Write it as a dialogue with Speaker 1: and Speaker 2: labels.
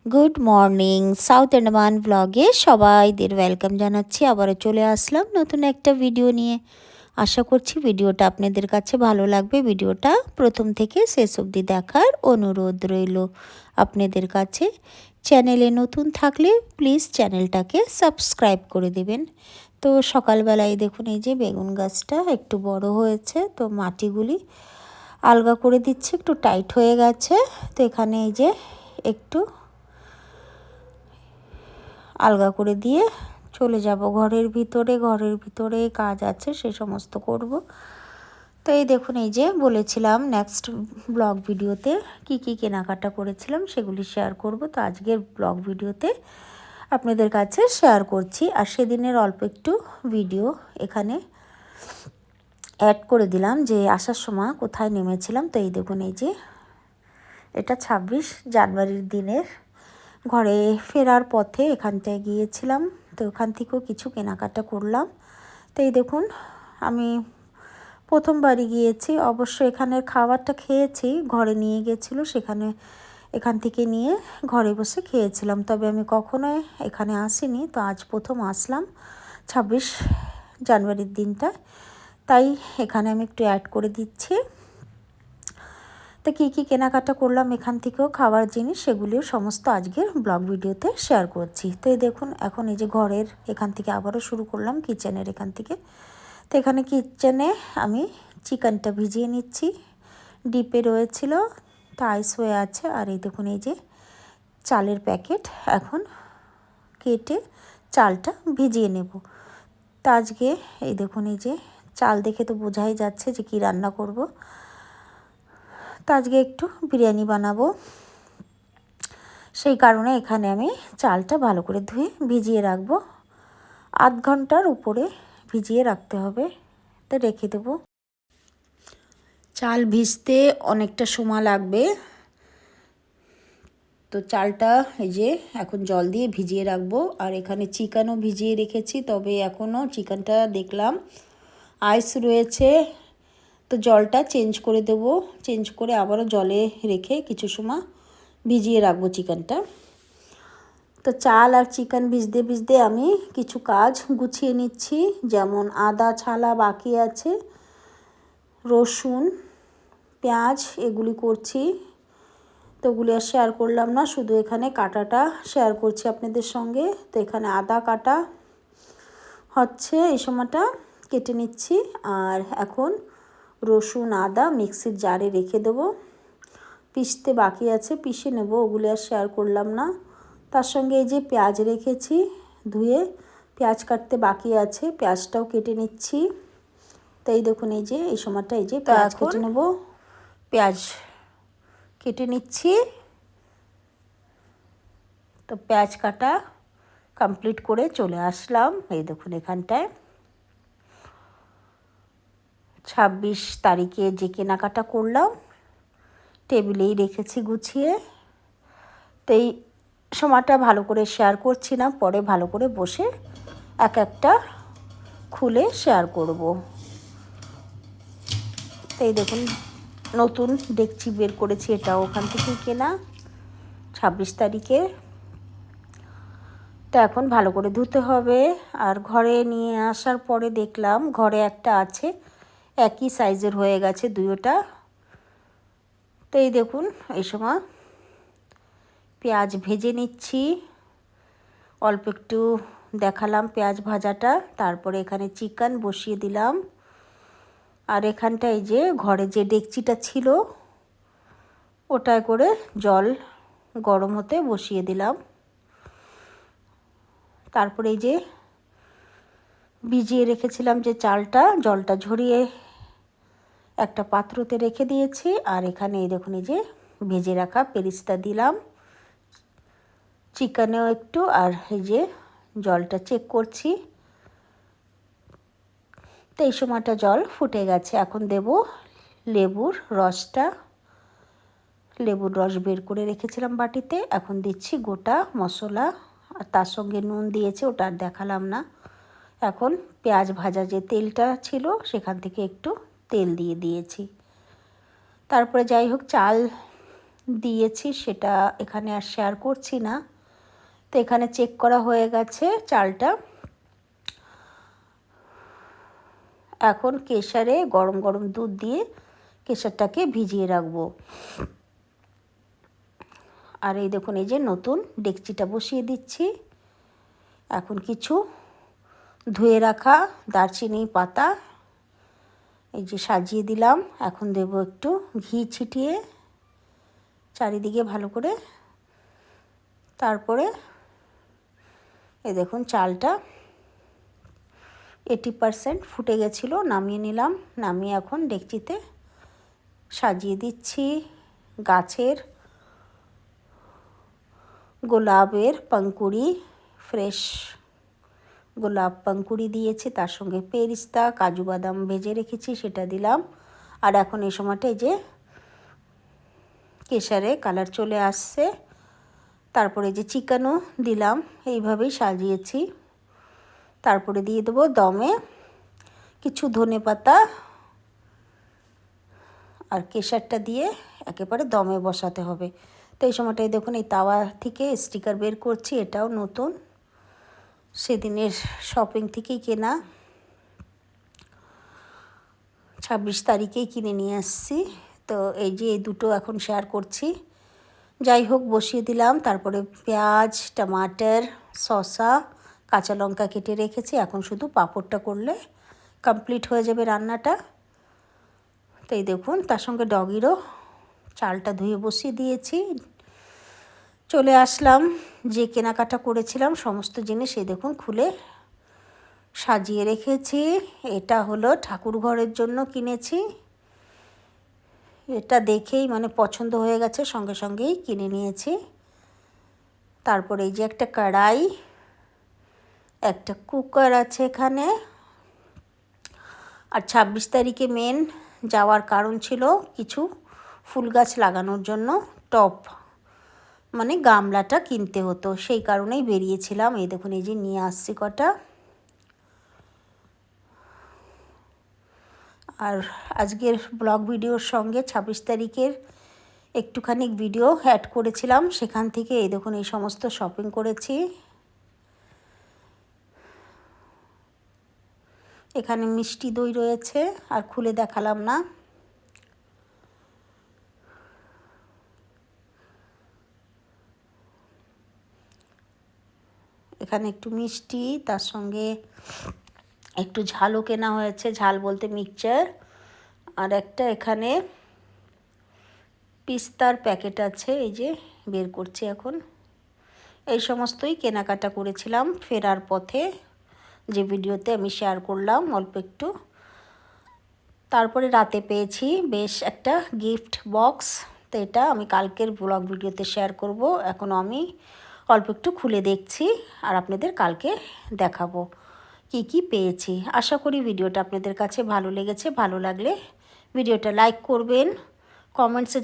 Speaker 1: Good morning south Andaman ব্লগে সবাইদের welcome জানাচ্ছি। আবারও চলে আসলাম নতুন একটা ভিডিও নিয়ে। আশা করছি ভিডিওটা আপনাদের কাছে ভালো লাগবে। ভিডিওটা প্রথম থেকে শেষ অবধি দেখার অনুরোধ রইল আপনাদের কাছে। চ্যানেলে নতুন থাকলে প্লিজ চ্যানেলটাকে সাবস্ক্রাইব করে দেবেন। তো সকালবেলায় দেখুন এই যে বেগুন গাছটা একটু বড় হয়েছে, তো মাটিগুলি আলগা করে দিচ্ছি, একটু টাইট হয়ে গেছে। তো এখানে এই যে একটু আলগা করে দিয়ে চলে যাব ঘরের ভিতরে কাজ আছে সে সমস্ত করব। তো এই দেখুন এই যে বলেছিলাম নেক্সট ব্লগ ভিডিওতে কি কি কেনাকাটা করেছিলাম সেগুলি শেয়ার করব। তো আজকের ব্লগ ভিডিওতে আপনাদের কাছে শেয়ার করছি, আর সেদিনের অল্প একটু ভিডিও এখানে অ্যাড করে দিলাম যে আসার সময় কোথায় নেমেছিলাম। তো এই দেখুন এই যে এটা 26 জানুয়ারির দিনের ঘরে ফেরার পথে এখানটায় গিয়েছিলাম। তো ওখান থেকেও কিছু কেনাকাটা করলাম। তো এই দেখুন আমি প্রথমবারই গিয়েছি, অবশ্য এখানের খাবারটা খেয়েছি, ঘরে নিয়ে গেছিলো সেখানে, এখান থেকে নিয়ে ঘরে বসে খেয়েছিলাম, তবে আমি কখনোই এখানে আসিনি। তো আজ প্রথম আসলাম 26 জানুয়ারির দিনটা, তাই এখানে আমি একটু অ্যাড করে দিচ্ছি। তো কী কী কেনাকাটা করলাম এখান থেকেও খাবার জিনিস, সেগুলিও সমস্ত আজকের ব্লগ ভিডিওতে শেয়ার করছি। তো এই দেখুন এখন এই যে ঘরের এখান থেকে আবারও শুরু করলাম কিচেনের এখান থেকে। তো এখানে কিচেনে আমি চিকেনটা ভিজিয়ে নিচ্ছি, ডিপে রয়েছিল তো আইস হয়ে আছে। আর এই দেখুন এই যে চালের প্যাকেট, এখন কেটে চালটা ভিজিয়ে নেব। তো আজকে এই দেখুন এই যে চাল দেখে তো বোঝাই যাচ্ছে যে কি রান্না করব। তো আজকে একটু বিরিয়ানি বানাবো, সেই কারণে এখানে আমি চালটা ভালো করে ধুয়ে ভিজিয়ে রাখবো। আধ ঘন্টার উপরে ভিজিয়ে রাখতে হবে, তো রেখে দেবো। চাল ভিজতে অনেকটা সময় লাগবে, তো চালটা এই যে এখন জল দিয়ে ভিজিয়ে রাখবো। আর এখানে চিকেনও ভিজিয়ে রেখেছি, তবে এখনও চিকেনটা দেখলাম আইস রয়েছে, তো জলটা চেঞ্জ করে দেব। চেঞ্জ করে আবারও জলে রেখে কিছু সময় ভিজিয়ে রাখবো চিকেনটা। তো চাল আর চিকেন ভিজতে ভিজতে আমি কিছু কাজ গুছিয়ে নিচ্ছি, যেমন আদা ছালা বাকি আছে, রসুন পেঁয়াজ এগুলি করছি। তো ওগুলি আর শেয়ার করলাম না, শুধু এখানে কাটাটা শেয়ার করছি আপনাদের সঙ্গে। তো এখানে আদা কাটা হচ্ছে, এই সময়টা কেটে নিচ্ছি। আর এখন রসুন আদা মিক্সির জারে রেখে দেবো, পিষতে বাকি আছে পিষে নেব, ওগুলি আর শেয়ার করলাম না। তার সঙ্গে এই যে পেঁয়াজ রেখেছি ধুয়ে, পেঁয়াজ কাটতে বাকি আছে, পেঁয়াজটাও কেটে নিচ্ছি। তো এই দেখুন এই যে এই সময়টা এই যে পেঁয়াজ কেটে নেব, পেঁয়াজ কেটে নিচ্ছি। তো পেঁয়াজ কাটা কমপ্লিট করে চলে আসলাম। এই দেখুন এখানটায় 26 তারিখে যে কেনাকাটা করলাম টেবিলেই রেখেছি গুছিয়ে। তো এই সময়টা ভালো করে শেয়ার করছি না, পরে ভালো করে বসে এক একটা খুলে শেয়ার করব। তো এই দেখুন নতুন ডেকচি বের করেছি, এটাও ওখান থেকেই কেনা 26 তারিখে। তো এখন ভালো করে ধুতে হবে। আর ঘরে নিয়ে আসার পরে দেখলাম ঘরে একটা আছে, একই সাইজের হয়ে গেছে দুটোটা। তো এই দেখুন এই সময় পেঁয়াজ ভেজে নিচ্ছি, অল্প একটু দেখালাম পেঁয়াজ ভাজাটা, তারপরে এখানে চিকেন বসিয়ে দিলাম। আর এখানটায় যে ঘরে যে ডেকচিটা ছিল ওটায় করে জল গরম হতে বসিয়ে দিলাম। তারপরে এই যে ভিজিয়ে রেখেছিলাম যে চালটা, জলটা ঝরিয়ে একটা পাত্রতে রেখে দিয়েছি। আর এখানে এই দেখুন এই যে ভেজে রাখা পেরিস্তা দিলাম, চিকেনেও একটু, আর এই যে জলটা চেক করছি। তো এই সময়টা জল ফুটে গেছে, এখন দেব লেবুর রসটা। লেবুর রস বের করে রেখেছিলাম বাটিতে, এখন দিচ্ছি গোটা মশলা, আর তার সঙ্গে নুন দিয়েছি, ওটা আর দেখালাম না। এখন পেঁয়াজ ভাজা যে তেলটা ছিল সেখান থেকে একটু তেল দিয়ে দিয়েছি। তারপরে যাই হোক চাল দিয়েছি সেটা এখানে আর শেয়ার করছি না। তো এখানে চেক করা হয়ে গেছে চালটা। এখন কেশরে গরম গরম দুধ দিয়ে কেশরটাকে ভিজিয়ে রাখবো। আর এই দেখুন এই যে নতুন ডেকচিটা বসিয়ে দিচ্ছি। এখন কিছু ধুয়ে রাখা দারচিনি পাতা এই যে সাজিয়ে দিলাম। এখন দেব একটু ঘি ছিটিয়ে চারিদিকে ভালো করে। তারপরে এই দেখুন চালটা 80% ফুটে গেছিলো, নামিয়ে নিলাম। নামিয়ে এখন ডেকচিতে সাজিয়ে দিচ্ছি। গাছের গোলাপের পাঙ্কুড়ি, ফ্রেশ গোলাপ পাঙ্কুড়ি দিয়েছি, তার সঙ্গে পেরিস্তা কাজু বাদাম ভেজে রেখেছি সেটা দিলাম। আর এখন এই সময়টা এই যে কেশরে কালার চলে আসছে। তারপরে যে চিকেনও দিলাম, এইভাবেই সাজিয়েছি। তারপরে দিয়ে দেবো দমে কিছু ধনেপাতা আর কেশরটা দিয়ে একেবারে দমে বসাতে হবে। তো এই সময়টাই দেখুন এই তাওয়া থেকে স্টিকার বের করছি, এটাও নতুন, সেদিনের শপিং থেকেই কেনা, 26 তারিখেই কিনে নিয়ে আসছি। তো এই যে এই দুটো এখন শেয়ার করছি। যাই হোক বসিয়ে দিলাম। তারপরে পেঁয়াজ, টমাটার, শসা, কাঁচা লঙ্কা কেটে রেখেছি। এখন শুধু পাঁপড়টা করলে কমপ্লিট হয়ে যাবে রান্নাটা। তো এই দেখুন তার সঙ্গে ডগিরও চালটা ধুয়ে বসিয়ে দিয়েছি। চলে আসলাম, যে কেনাকাটা করেছিলাম সমস্ত জিনিস এই দেখুন খুলে সাজিয়ে রেখেছি। এটা হলো ঠাকুর ঘরের জন্য কিনেছি। এটা দেখেই মানে পছন্দ হয়ে গেছে, সঙ্গে সঙ্গেই কিনে নিয়েছি। তারপরে এই যে একটা কড়াই, একটা কুকার আছে এখানে। আর 26 তারিখে মেন যাওয়ার কারণ ছিল কিছু ফুল গাছ লাগানোর জন্য টব, মানে গামলাটা কিনতে হতো, সেই কারণেই বেরিয়েছিলাম। এই দেখুন এই যে নিয়ে আসছি কটা। আর আজকের ব্লগ ভিডিওর সঙ্গে 26 তারিখের একটুখানি ভিডিও অ্যাড করেছিলাম, সেখান থেকে এই দেখুন এই সমস্ত শপিং করেছি। এখানে মিষ্টি দই রয়েছে, আর খুলে দেখালাম না। এখানে একটু মিষ্টি, তার সঙ্গে একটু ঝালও কেনা হয়েছে, ঝাল বলতে মিক্সচার। আর একটা এখানে পিস্তার প্যাকেট আছে, এই যে বের করছি এখন। এই সমস্তই কেনাকাটা করেছিলাম ফেরার পথে, যে ভিডিওতে আমি শেয়ার করলাম অল্প একটু। তারপরে রাতে পেয়েছি বেশ একটা গিফট বক্স, তো এটা আমি কালকের ব্লগ ভিডিওতে শেয়ার করব। এখন আমি অল্প একটু খুলে দেখছি আর আপনাদের কালকে দেখাবো কি কি পেয়েছি। আশা করি ভিডিওটা আপনাদের কাছে ভালো লেগেছে। ভালো লাগলে ভিডিওটা লাইক করবেন, কমেন্টসে